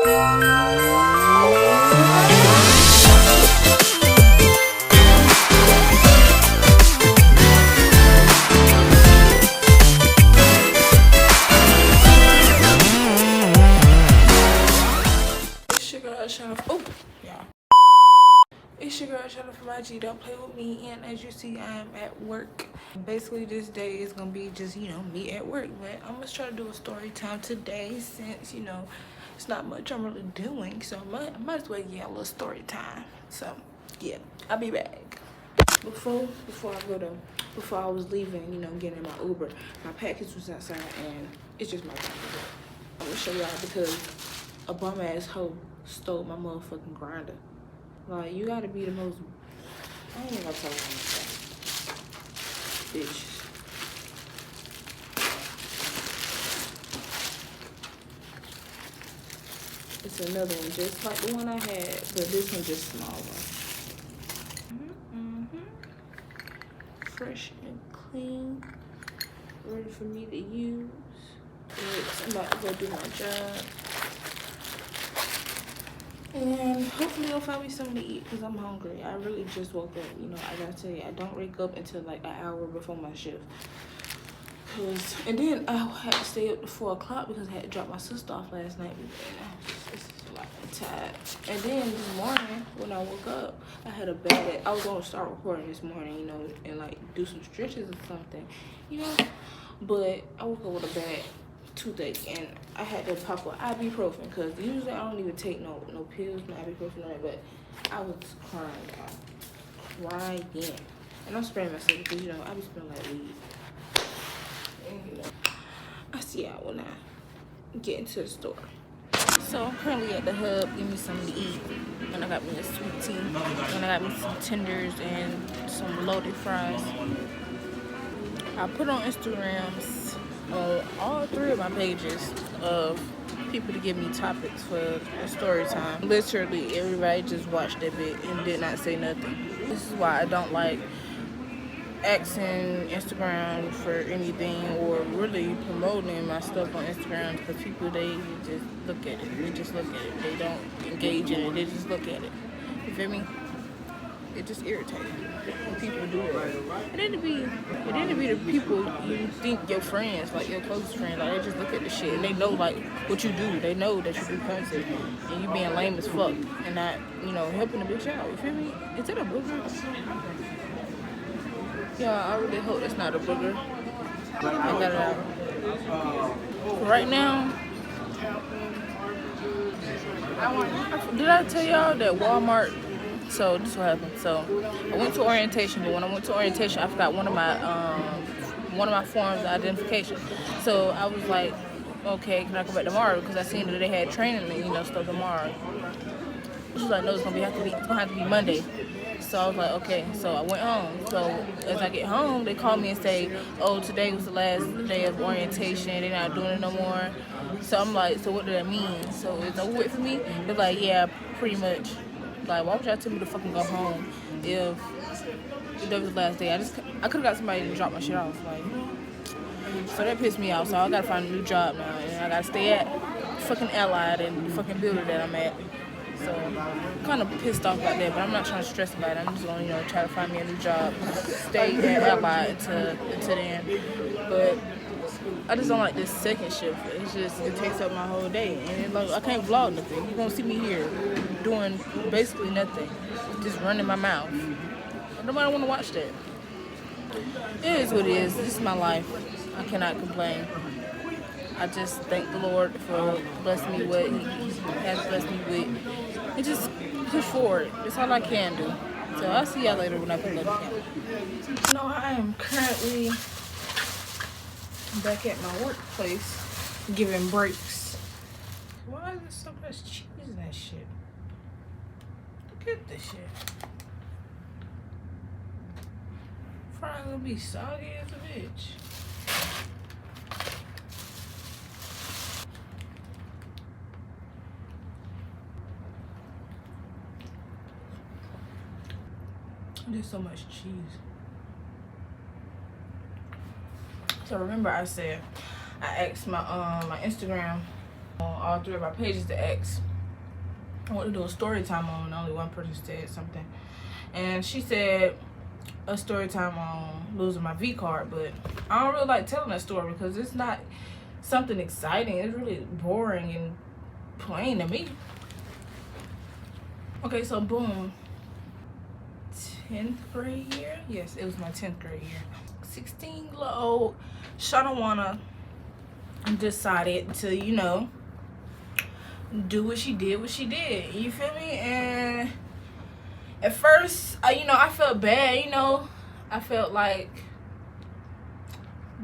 It's your girl Shannon from IG. Don't play with me. And as you see, I am at work. Basically, this day is gonna be just, you know, me at work. But I'm gonna try to do a story time today since, you know, it's not much I'm really doing. So I might as well get a little story time. So yeah, I'll be back. Before I was leaving, you know, getting in my Uber, my package was outside and it's just my package. I'm gonna show y'all because a bum ass hoe stole my motherfucking grinder. Like, you gotta be the most, I ain't even gonna tell you that. Bitch. It's another one just like the one I had, but this one just smaller. Fresh and clean, ready for me to use. I'm about to go do my job. And hopefully they'll find me something to eat because I'm hungry. I really just woke up. You know, I gotta tell you, I don't wake up until like an hour before my shift. And then I had to stay up to 4 o'clock because I had to drop my sister off last night. And I was just like tired. And then this morning when I woke up, I had a bad. I was gonna start recording this morning, you know, and like do some stretches or something, you know. But I woke up with a bad toothache and I had to pop an ibuprofen because usually I don't even take no pills, no ibuprofen, no that, but I was crying, and I'm spraying myself because, you know, I be smelling like weed. And, you know, I see y'all when I get into the store. So I'm currently at the hub getting me something to eat, and I got me a sweet tea, and I got me some tenders and some loaded fries. I put on Instagrams all 3 of my pages of people to give me topics for a story time. Literally everybody just watched that bit and did not say nothing. This is why I don't like asking Instagram for anything or really promoting my stuff on Instagram because people, they just look at it. They just look at it. They don't engage in it. They just look at it. You feel me? It just irritates me when people do it. It didn't be the people you think your friends, like your closest friends, like they just look at the shit and they know like what you do. They know that you do content and you being lame as fuck and not, you know, helping the bitch out. You feel me? Is it a booger? Yeah, I really hope it's not a booger. I got it out. Right now, did I tell y'all that Walmart? So this is what happened. So I went to orientation, but when I went to orientation, I forgot one of my forms of identification. So I was like, okay, can I come back tomorrow? Because I seen that they had training and, you know, stuff tomorrow. She was like, no, it's gonna have to be Monday. So I was like, okay. So I went home. So as I get home, they call me and say, oh, today was the last day of orientation. They're not doing it no more. So I'm like, so what does that mean? So it's over with for me? They're like, yeah, pretty much. Like, why would y'all tell me to fucking go home if that was the last day? I could have got somebody to drop my shit off. Like, so that pissed me off. So I gotta find a new job now, and I gotta stay at fucking Allied and the fucking building that I'm at. So I'm kind of pissed off about that, but I'm not trying to stress about it. I'm just gonna, you know, try to find me a new job, stay at Allied until then. But I just don't like this second shift. It takes up my whole day, and like I can't vlog nothing. You won't see me here doing basically nothing, just running my mouth. Nobody want to watch that. It is what it is. This is my life. I cannot complain. I just thank the Lord for blessing me with what He has blessed me with, and just push forward. That's all I can do. So I'll see y'all later when I pull up again. No, I am currently back at my workplace giving breaks. Why is there so much cheese in that shit? Look at this shit. Fries gonna be soggy as a bitch. There's so much cheese. So remember I said I asked my my Instagram on all 3 of my pages to ask I want to do a story time on, only one person said something. And she said a story time on losing my V card, but I don't really like telling that story because it's not something exciting. It's really boring and plain to me. Okay, so boom. 10th grade year? Yes, it was my 10th grade year. 16-year-old Shanawana decided to, you know, do what she did, you feel me? And at first, you know, I felt bad, you know. I felt like,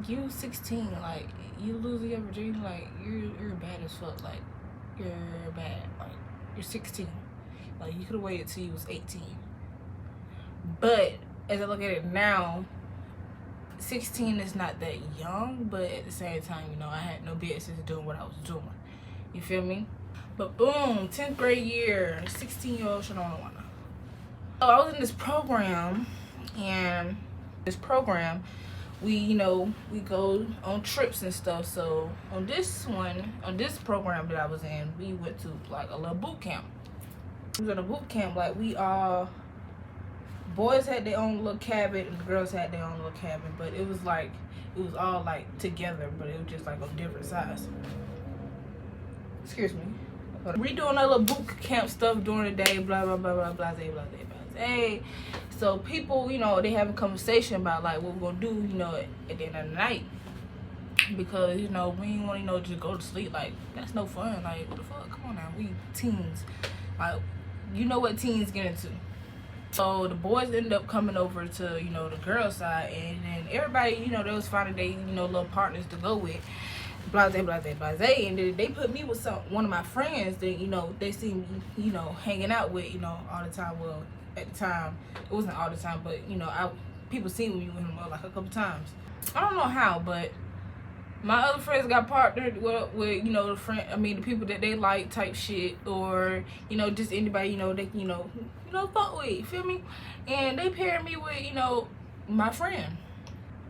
you 16, like, you losing your virginity, like, you're bad as fuck, like, you're bad, like, you're 16. Like, you could have waited till you was 18. But, as I look at it now, 16 is not that young, but at the same time, you know, I had no business doing what I was doing. You feel me? But boom, 10th grade year, 16-year-old Shanawana. So I was in this program, and this program, we, you know, we go on trips and stuff. So on this program that I was in, we went to like a little boot camp. We was in a boot camp, like we all, boys had their own little cabin and the girls had their own little cabin, but it was like, it was all like together, but it was just like on different sides. Excuse me. We doing our little boot camp stuff during the day, blah, blah, blah, blah, blah, blah, blah, blah. Hey, so people, you know, they have a conversation about like what we're gonna do, you know, at the end of the night, because you know we ain't want to, you know, just go to sleep. Like that's no fun. Like what the fuck? Come on now, we teens. Like you know what teens get into. So the boys ended up coming over to, you know, the girls side, and then everybody, you know, they was finding they, you know, little partners to go with. Blase, blase, blase, and they put me with one of my friends that, you know, they see me, you know, hanging out with, you know, all the time. Well, at the time, it wasn't all the time, but, you know, people seen me with him like a couple times. I don't know how, but my other friends got partnered with you know, the people that they like type shit, or, you know, just anybody, you know, they, you know, fuck with, you feel me? And they paired me with, you know, my friend.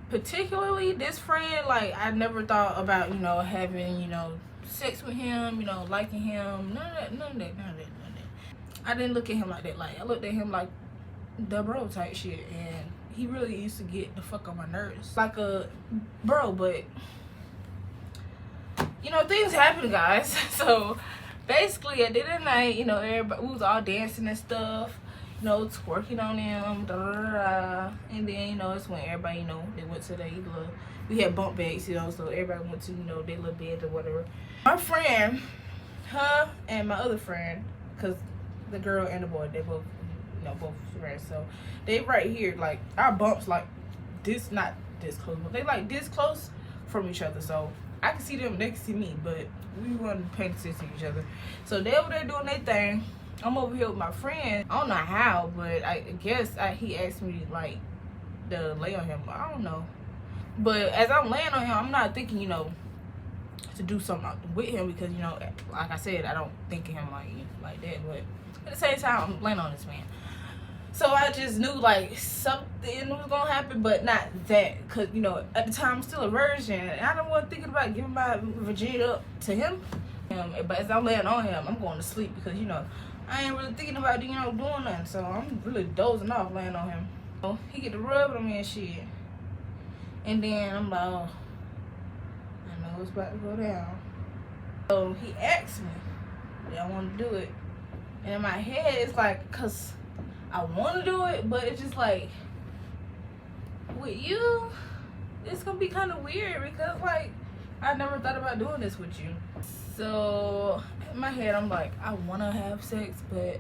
Particularly this friend, like I never thought about, you know, having, you know, sex with him, you know, liking him, none of that. I didn't look at him like that. Like I looked at him like the bro type shit, and he really used to get the fuck on my nerves, like a bro. But you know, things happen, guys. So basically at the end of the night, you know, everybody, we was all dancing and stuff, you know, twerking on them, and then, you know, it's when everybody, you know, they went to their little, we had bunk beds, you know, so everybody went to, you know, their little bed or whatever. My friend, her and my other friend, because the girl and the boy, they both, you know, both friends, so they right here, like, our bumps, like, this, not this close, but they, like, this close from each other, so I can see them, they can see me, but we weren't paying attention to each other. So they over there doing their thing. I'm over here with my friend. I don't know how, but I guess he asked me like to lay on him. I don't know. But as I'm laying on him, I'm not thinking, you know, to do something with him, because, you know, like I said, I don't think of him like that. But at the same time, I'm laying on this man. So I just knew like something was gonna happen, but not that, cause you know at the time I'm still a virgin. And I don't want thinking about giving my virginity up to him. But as I'm laying on him, I'm going to sleep, because you know I ain't really thinking about, you know, doing nothing. So I'm really dozing off laying on him. So he get to rubbing on me and shit, and then I'm like, oh, I know it's about to go down. So he asked me, did I want to do it? And in my head it's like, cause I want to do it, but it's just like, with you, it's going to be kind of weird, because, like, I never thought about doing this with you. So, in my head, I'm like, I want to have sex, but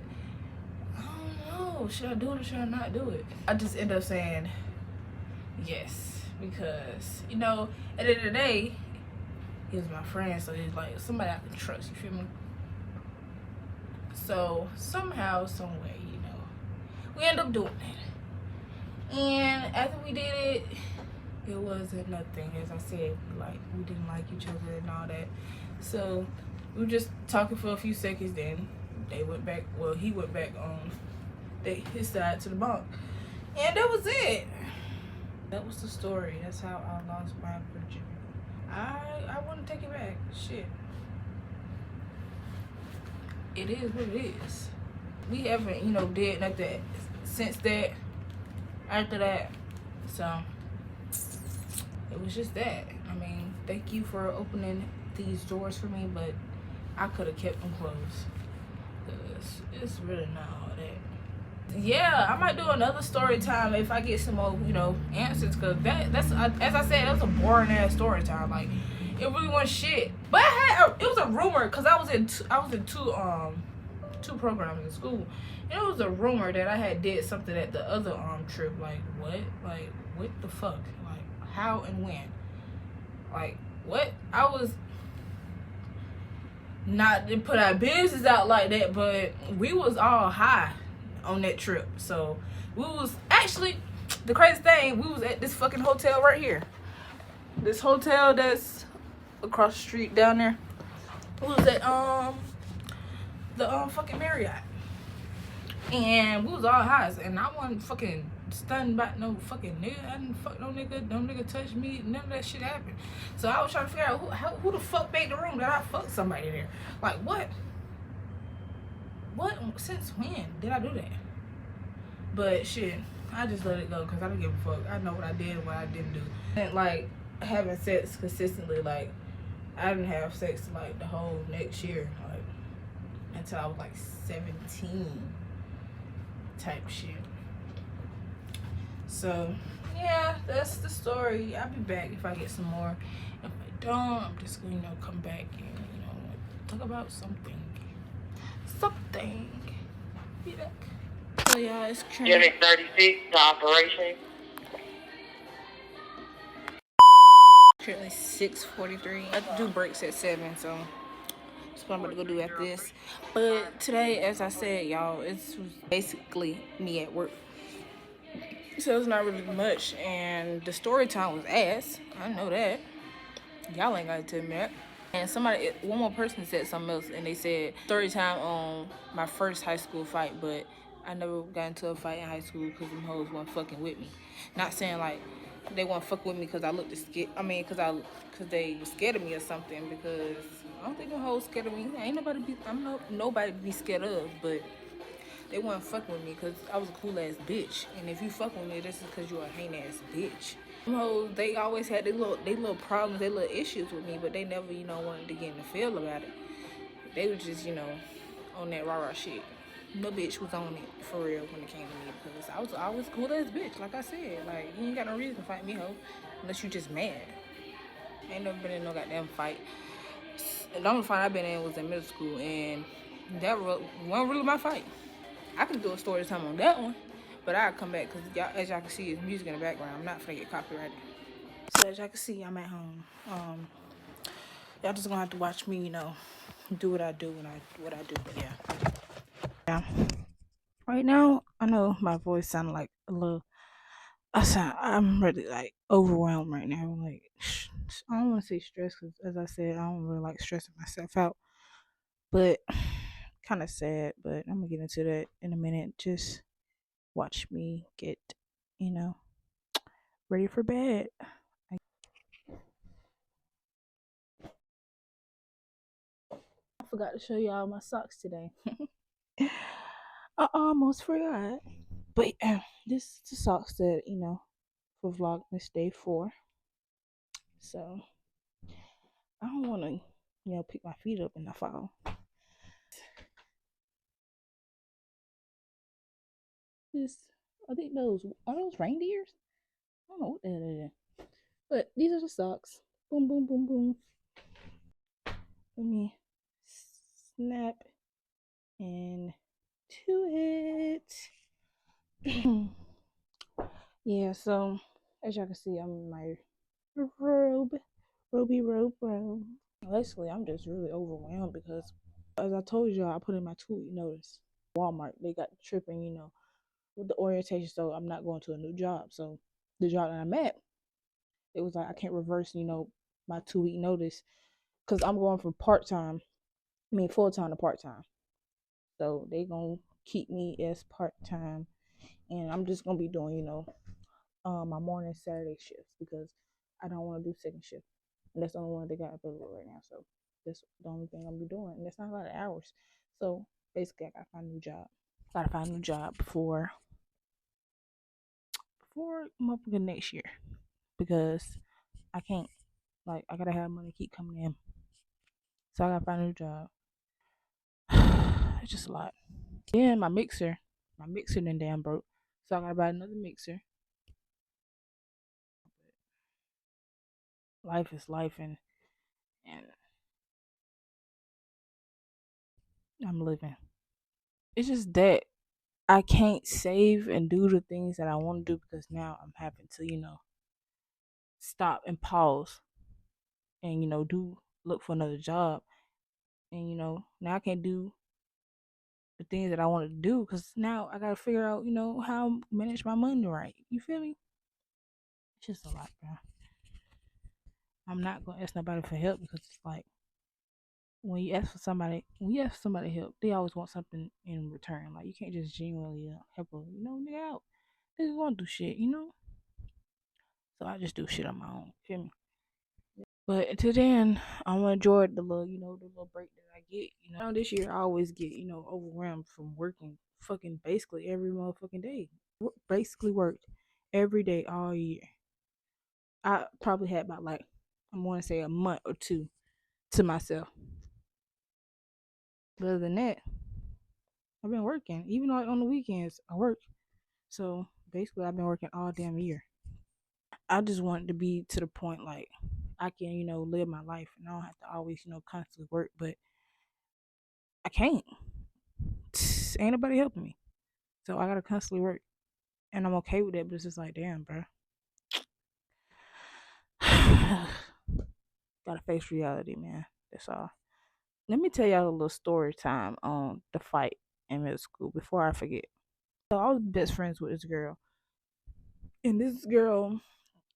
I don't know. Should I do it or should I not do it? I just end up saying yes, because, you know, at the end of the day, he was my friend, so he's like somebody I can trust, you feel me? So, somehow, some way, we ended up doing it, and after we did it, it wasn't nothing. As I said, like, we didn't like each other and all that, so we were just talking for a few seconds. Then they went back, well, he went back on his side to the bunk, and that was it. That was the story. That's how I lost my virginity. I want to take it back. Shit. it is what it is. We haven't, did nothing since that, after that. So it was just that. I mean, thank you for opening these doors for me, but I could have kept them closed. Cause it's really not all that. Yeah, I might do another story time if I get some more, answers. Cause that's as I said, that was a boring ass story time. Like, it really wasn't shit. But it was a rumor, cause I was in two programs in school. And it was a rumor that I had did something at the other trip. Like, what? Like, what the fuck? Like, how and when? Like, what? I was not to put our business out like that, but we was all high on that trip. So we was actually, the crazy thing, we was at this fucking hotel right here. This hotel that's across the street down there. We was at the fucking Marriott. And we was all high, and I wasn't fucking stunned by no fucking nigga. I didn't fuck no nigga touch me, none of that shit happened. So I was trying to figure out who the fuck made the room that I fucked somebody there. Like, what since when did I do that? But shit, I just let it go, because I don't give a fuck. I know what I did and what I didn't do. And like, having sex consistently, like, I didn't have sex like the whole next year, like until I was like 17 type shit. So yeah, that's the story. I'll be back if I get some more. If I don't, I'm just gonna come back and talk about something. Be back. So yeah, it's Unit 36 to operation. currently 6:43. I do breaks at 7, so that's what I'm about to go do after this. But today, as I said, y'all, it's basically me at work. So it's not really much, and the story time was ass. I know that. Y'all ain't gotta tell me that. And one more person said something else, and they said story time on my first high school fight, but I never got into a fight in high school because them hoes weren't fucking with me. Not saying like they weren't fucking with me because I looked scared. I mean, because they were scared of me or something. Because I don't think them hoes scared of me. Ain't nobody be scared of, but they weren't fucking with me because I was a cool ass bitch. And if you fuck with me, this is because you're a hang ass bitch. Them hoes, they always had their little problems, their little issues with me, but they never, wanted to get in the field about it. They were just, on that rah-rah shit. No bitch was on it for real when it came to me, because I was always cool ass bitch. Like I said, like, you ain't got no reason to fight me, ho, unless you just mad. I ain't never been in no goddamn fight. The only fight I've been in was in middle school, and that wasn't really my fight. I can do a story time on that one, but I'll come back because as y'all can see, it's music in the background. I'm not finna get copyrighted. So as y'all can see, I'm at home. Y'all just gonna have to watch me, do what I do when what I do. But yeah. Right now, I know my voice sounds like a little. I'm really like overwhelmed right now. Like, I don't want to say stressed because, as I said, I don't really like stressing myself out. But kind of sad. But I'm gonna get into that in a minute. Just watch me get, ready for bed. I forgot to show y'all my socks today. I almost forgot. But this is the socks that, for Vlogmas Day 4. So I don't want to, pick my feet up in the fall. I think are those reindeers? I don't know what the hell it is. But these are the socks. Boom, boom, boom, boom. Let me snap into it. Yeah, so as y'all can see, I'm in my robe. Basically, I'm just really overwhelmed because, as I told y'all, I put in my 2-week notice. Walmart, they got tripping, with the orientation, so I'm not going to a new job. So the job that I'm at, it was like I can't reverse, my 2-week notice because I'm going from full-time to part-time. So they gonna keep me as part-time, and I'm just gonna be doing, my morning Saturday shifts because I don't want to do second shift. And that's the only one they got available right now. So that's the only thing I'm gonna be doing. And that's not a lot of hours. So basically, I gotta find a new job. Gotta find a new job before motherfucking next year because I can't. Like, I gotta have money keep coming in. So I gotta find a new job. It's just a lot. Then my mixer then damn broke. So I gotta buy another mixer. Life is life, and I'm living. It's just that I can't save and do the things that I want to do because now I'm having to, stop and pause and, do look for another job. And, now I can't do the things that I wanted to do because now I got to figure out, how to manage my money right. You feel me? It's just a lot, bro. I'm not going to ask nobody for help because it's like when you ask for somebody help, they always want something in return. Like, you can't just genuinely help a, nigga out. They just want to do shit. So I just do shit on my own. Feel me? But until then, I'm gonna enjoy the little break that I get. This year I always get, overwhelmed from working fucking basically every motherfucking day. Basically worked every day all year. I probably had about like I'm gonna say a month or two to myself. But other than that, I've been working. Even on the weekends, I work. So basically, I've been working all damn year. I just want to be to the point like I can, live my life and I don't have to always, constantly work. But I can't. Ain't nobody helping me. So I gotta constantly work. And I'm okay with that, but it's just like, damn, bro. Gotta face reality, man. That's all. Let me tell y'all a little story time on the fight in middle school before I forget. So I was best friends with this girl. And this girl,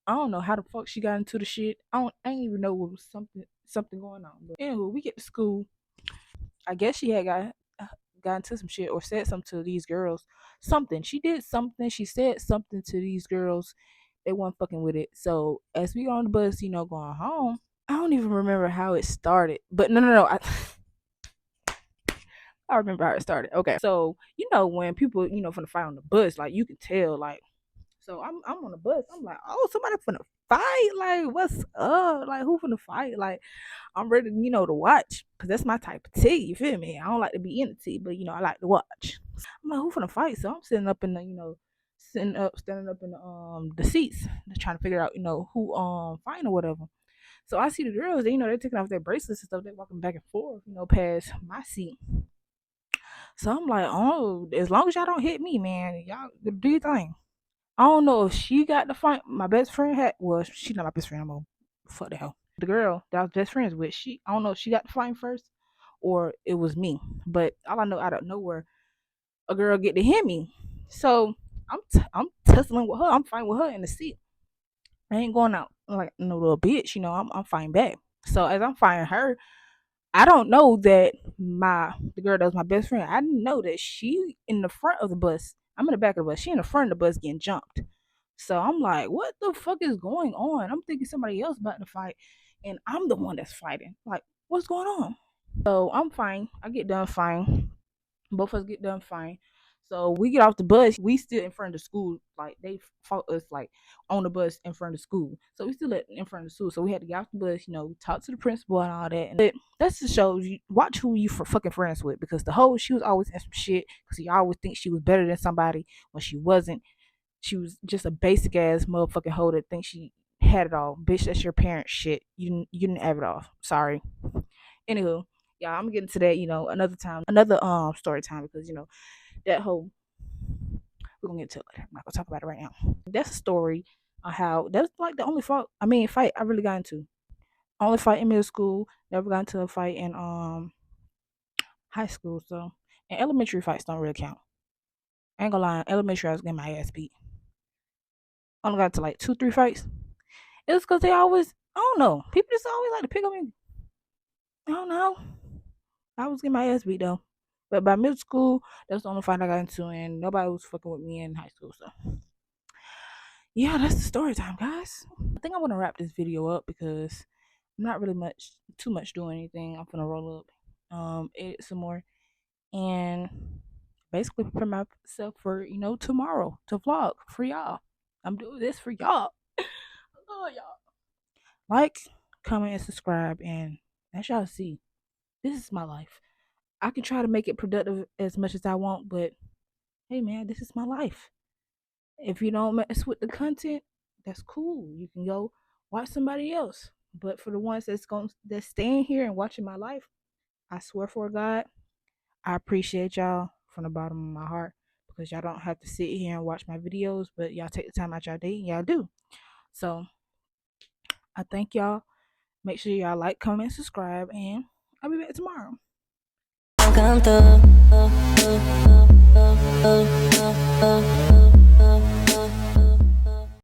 I don't know how the fuck she got into the shit. I didn't even know what was something going on. But anyway, we get to school. I guess she had got into some shit or said something to these girls. Something. She did something. She said something to these girls. They weren't fucking with it. So as we on the bus, going home, I don't even remember how it started. But no. I remember how it started. Okay. So, when people, from the fight on the bus, like you can tell, like, so I'm on the bus. I'm like, oh, somebody finna fight. Like, what's up? Like, who finna fight? Like, I'm ready, to watch. Cause that's my type of tea. You feel me? I don't like to be in the tea, but I like to watch. I'm like, who finna fight? So I'm sitting up in the, standing up in the seats, trying to figure out, who fighting or whatever. So I see the girls, they're taking off their bracelets and stuff. They're walking back and forth, past my seat. So I'm like, oh, as long as y'all don't hit me, man, y'all do your thing. I don't know if she got the fight. My best friend had, well, she's not my best friend. I'm gonna fuck the hell. The girl that I was best friends with, I don't know if she got the fight first or it was me. But all I know, out of nowhere, a girl get to hit me. So I'm tussling with her. I'm fighting with her in the seat. I ain't going out like no little bitch. I'm fighting back. So as I'm fighting her, I don't know that the girl that was my best friend. I didn't know that she in the front of the bus. I'm in the back of the bus. She in the front of the bus getting jumped. So I'm like, what the fuck is going on? I'm thinking somebody else about to fight, and I'm the one that's fighting. Like, what's going on? So I'm fine. I get done fine. Both of us get done fine. So we get off the bus. We still in front of the school. Like they fought us like on the bus in front of the school. So we still in front of the school. So we had to get off the bus. Talk to the principal and all that. And that's to show you watch who you fucking friends with because the hoe she was always in some shit because you always think she was better than somebody when she wasn't. She was just a basic ass motherfucking hoe that thinks she had it all. Bitch, that's your parents' shit. You didn't have it all. Sorry. Anywho, yeah, I'm getting to that, another time, another story time because that whole we're gonna get to it later. I'm not gonna talk about it right now. That's a story on how that's like the only fight I really got into. Only fight in middle school, never got into a fight in high school, so and elementary fights don't really count. I ain't gonna lie, elementary I was getting my ass beat. Only got into like 2, 3 fights. It's because they always, I don't know. People just always like to pick on me. I don't know. I was getting my ass beat though. But by middle school, that's the only fight I got into, and nobody was fucking with me in high school. So, yeah, that's the story time, guys. I think I want to wrap this video up because I'm not really too much doing anything. I'm gonna roll up, edit some more, and basically prepare myself for, tomorrow to vlog for y'all. I'm doing this for y'all. Oh, y'all. Like, comment, and subscribe, and as y'all see, this is my life. I can try to make it productive as much as I want, but hey, man, this is my life. If you don't mess with the content, that's cool. You can go watch somebody else. But for the ones that's staying here and watching my life, I swear for God, I appreciate y'all from the bottom of my heart, because y'all don't have to sit here and watch my videos, but y'all take the time out y'all day and y'all do. So I thank y'all. Make sure y'all like, comment, subscribe, and I'll be back tomorrow. Come through.